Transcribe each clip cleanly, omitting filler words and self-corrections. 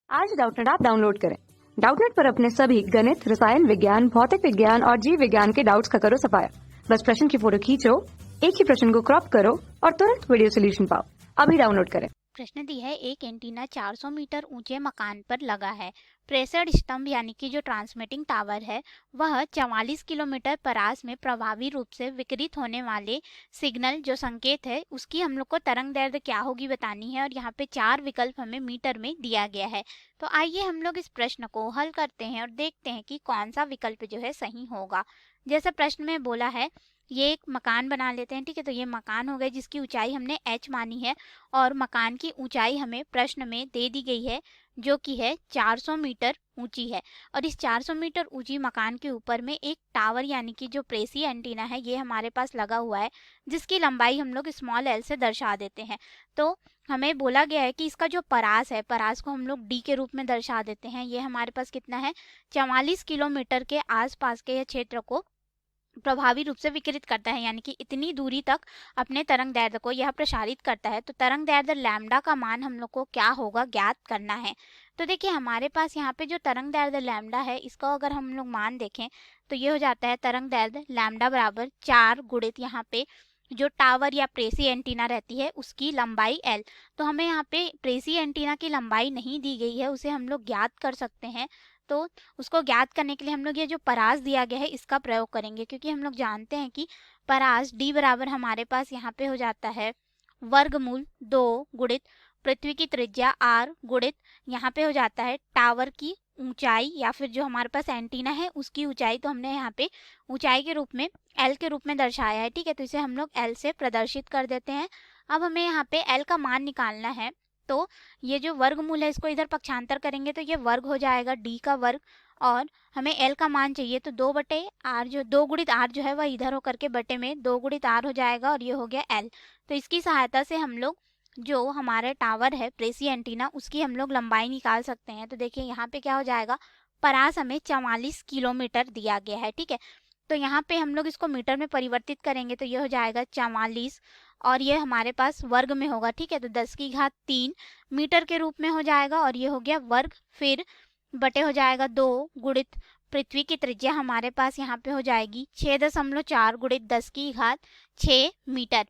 आज Doubtnut app download करें। Doubtnut पर अपने सभी गणित, रसायन विज्ञान, भौतिक विज्ञान और जीव विज्ञान के डाउट्स का करो सफाया। बस प्रश्न की फोटो खींचो, एक ही प्रश्न को क्रॉप करो और तुरंत वीडियो सोल्यूशन पाओ। अभी डाउनलोड करें। प्रश्न दी है, एक एंटीना 400 मीटर ऊंचे मकान पर लगा है। प्रेशर स्तंभ यानी कि जो ट्रांसमिटिंग टावर है वह 44 किलोमीटर परास में प्रभावी रूप से विकिरित होने वाले सिग्नल जो संकेत है उसकी हम लोग को तरंग दैर्ध्य क्या होगी बतानी है। और यहाँ पे 4 विकल्प हमें मीटर में दिया गया है। तो आइए हम लोग इस प्रश्न को हल करते हैं और देखते हैं कि कौन सा विकल्प जो है सही होगा। जैसे प्रश्न में बोला है, ये एक मकान बना लेते हैं, ठीक है। तो ये मकान हो गए जिसकी ऊंचाई हमने h मानी है और मकान की ऊंचाई हमें प्रश्न में दे दी गई है जो कि है 400 मीटर ऊंची है। और इस 400 मीटर ऊंची मकान के ऊपर में एक टावर यानी कि जो प्रेसी एंटीना है ये हमारे पास लगा हुआ है, जिसकी लंबाई हम लोग स्मॉल l से दर्शा देते हैं। तो हमें बोला गया है कि इसका जो परास है, परास को हम लोग d के रूप में दर्शा देते हैं। ये हमारे पास कितना है, 44 किलोमीटर के आसपास के क्षेत्र को प्रभावी रूप से विकिरित करता है, यानी कि इतनी दूरी तक अपने तरंग दैर्ध्य को यह प्रसारित करता है। तो तरंग दैर्ध्य लैम्डा का मान हम लोग को क्या होगा ज्ञात करना है। तो देखिए हमारे पास यहाँ पे जो तरंग दैर्ध्य लैम्डा है इसका अगर हम लोग मान देखें तो ये हो जाता है तरंग दैर्ध्य लैम्डा बराबर 4 गुणित यहाँ पे जो टावर या प्रेसी एंटीना रहती है उसकी लंबाई l। तो हमें यहाँ पे प्रेसी एंटीना की लंबाई नहीं दी गई है, उसे हम लोग ज्ञात कर सकते हैं। तो उसको ज्ञात करने के लिए हम लोग ये जो परास दिया गया है इसका प्रयोग करेंगे, क्योंकि हम लोग जानते हैं कि परास d बराबर हमारे पास यहाँ पे हो जाता है वर्गमूल 2 गुणित पृथ्वी की त्रिज्या r गुणित यहाँ पे हो जाता है टावर की ऊंचाई या फिर जो हमारे पास एंटीना है उसकी ऊंचाई। तो हमने यहाँ पे ऊंचाई के रूप में l के रूप में दर्शाया है, ठीक है। तो इसे हम लोग l से प्रदर्शित कर देते हैं। अब हमें यहाँ पे l का मान निकालना है। तो ये जो वर्गमूल है इसको इधर पक्षांतर करेंगे तो ये वर्ग हो जाएगा d का वर्ग, और हमें l का मान चाहिए तो 2 बटे r, जो 2 गुणित r जो है वह इधर होकर के बटे में 2 गुणित r हो जाएगा और ये हो गया l। तो इसकी सहायता से हम लोग जो हमारे टावर है प्रेसी एंटीना उसकी हम लोग लंबाई निकाल सकते हैं। तो देखिए यहाँ पे क्या हो जाएगा, परास हमें 44 किलोमीटर दिया गया है, ठीक है। तो यहाँ पे हम लोग इसको मीटर में परिवर्तित करेंगे तो ये हो जाएगा 44 और ये हमारे पास वर्ग में होगा, ठीक है। तो 10 की घात 3 मीटर के रूप में हो जाएगा और ये हो गया वर्ग, फिर बटे हो जाएगा 2 गुणित पृथ्वी की त्रिज्या हमारे पास यहाँ पे हो जाएगी 6.4 गुणित 10 की घात 6 मीटर।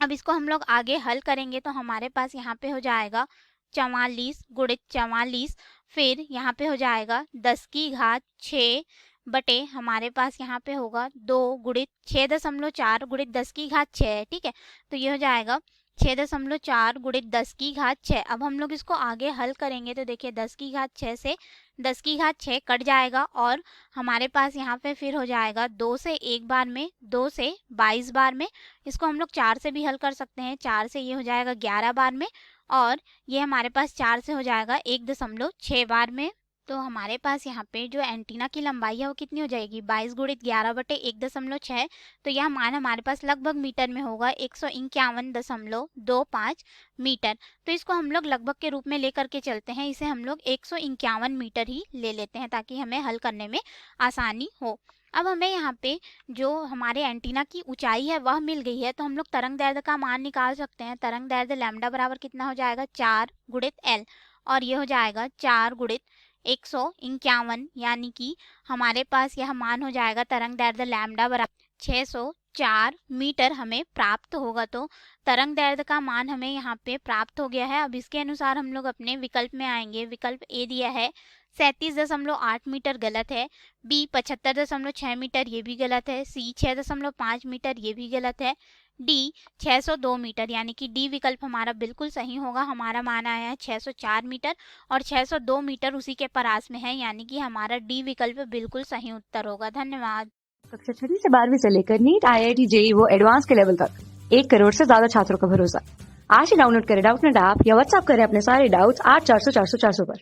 अब इसको हम लोग आगे हल करेंगे तो हमारे पास यहाँ पे हो जाएगा 44 गुणित 44, फिर यहाँ पे हो जाएगा 10 की घात 6 बटे हमारे पास यहाँ पे होगा 2 गुणित 6.4 गुणित 10 की घात 6 है, ठीक है। तो ये हो जाएगा 6.4 गुणित 10 की घात 6। अब हम लोग इसको आगे हल करेंगे तो देखिए 10 की घात 6 से 10 की घात 6 कट जाएगा और हमारे पास यहाँ पे फिर हो जाएगा 2 से 1 बार में, 2 से 22 बार में। इसको हम लोग 4 से भी हल कर सकते हैं, 4 से ये हो जाएगा 11 बार में और ये हमारे पास 4 से हो जाएगा 1.6 बार में। तो हमारे पास यहाँ पे जो एंटीना की लंबाई है वो कितनी हो जाएगी, 22 गुणित 11 बटे 1.6। तो यह मान हमारे पास लगभग मीटर में होगा 151.25 मीटर। तो इसको हम लोग लगभग के रूप में लेकर के चलते हैं, इसे हम लोग 151 मीटर ही ले लेते हैं ताकि हमें हल करने में आसानी हो। अब हमें यहाँ पे जो हमारे एंटीना की ऊंचाई है वह मिल गई है, तो हम लोग तरंग दैर्ध्य का मान निकाल सकते हैं। तरंग दैर्ध्य लैम्डा बराबर कितना हो जाएगा, 4 गुणित l और ये हो जाएगा 4 गुणित 151, यानी कि हमारे पास यह मान हो जाएगा तरंग दैर्ध्य लैम्डा बराबर 604 मीटर हमें प्राप्त होगा। तो तरंग दैर्ध्य का मान हमें यहाँ पे प्राप्त हो गया है। अब इसके अनुसार हम लोग अपने विकल्प में आएंगे। विकल्प ए दिया है 37.8 मीटर, गलत है। बी 75.6 मीटर, ये भी गलत है। सी 6.5 मीटर, ये भी गलत है। डी 602 मीटर, यानी कि डी विकल्प हमारा बिल्कुल सही होगा। हमारा मान आया है 604 मीटर और 602 मीटर उसी के परास में है, यानी कि हमारा डी विकल्प बिल्कुल सही उत्तर होगा। धन्यवाद। कक्षा 6 से 12वीं से लेकर नीट, IIT, JEE वो एडवांस के लेवल तक 1 करोड़ से ज्यादा छात्रों का भरोसा। आज ही डाउनलोड करें डाउटनेट ऐप या व्हाट्सएप करें अपने सारे डाउट्स 8400 400 400 पर।